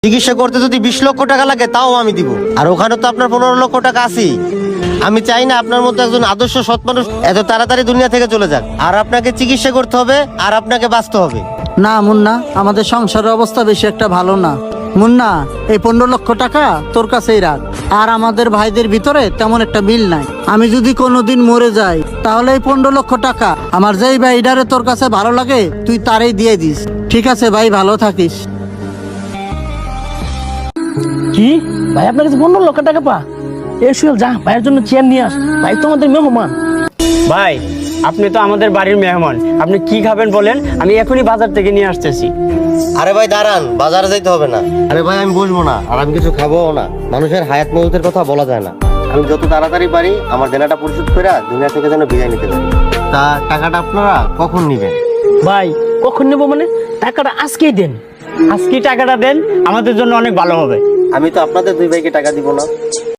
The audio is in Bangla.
চিকিৎসা করতে যদি 20 লক্ষ টাকা লাগে তাও আমি দিব। আর ওখানে তো আপনার 15 লক্ষ টাকা আছেই। আমি চাই না আপনার মতো একজন আদর্শ সৎ মানুষ এত তাড়াতাড়ি দুনিয়া থেকে চলে যাক। আর আপনাকে চিকিৎসা করতে হবে, আর আপনাকে বাঁচতে হবে। না মুন্না, আমাদের সংসারের অবস্থা বেশি একটা ভালো না। মুন্না, এই 15 লক্ষ টাকা তোর কাছেই রাখ। আর আমাদের ভাইদের ভিতরে তেমন একটা মিল নাই। আমি যদি কোনোদিন মরে যাই তাহলে এই 15 লক্ষ টাকা আমার যেই ভাইডারে তোর কাছে ভালো লাগে তুই তারই দিয়ে দিস। ঠিক আছে ভাই, ভালো থাকিস। কি ভাই, আপনার কাছে 15 লক্ষ টাকা পা? এই সুয়েল, যা ভাইয়ের জন্য চেয়ার নিয়ে আস। ভাই তো আমাদের মেহমান। ভাই, আপনি তো আমাদের বাড়ির মেহমান, আপনি কি খাবেন বলেন, আমি এখনই বাজার থেকে নিয়ে আসতেছি। আরে ভাই দাঁড়ান, বাজারে যাইতে হবে না। আরে ভাই আমি বসবো না, আর আমি কিছু খাবো না। মানুষের হায়াত মৌতের কথা বলা যায় না। আমি যত তাড়াতাড়ি পারি আমার দেনাটা পরিশোধ করে দুনিয়া থেকে যেন বিদায় নিতে পারি। তা টাকাটা আপনারা কখন নিবেন? ভাই কখন নেবো মানে? টাকাটা আজকেই দেন। আজকে টাকাটা দেন, আমাদের জন্য অনেক ভালো হবে। আমি তো আপনাদের দুই ভাইকে টাকা দিব না।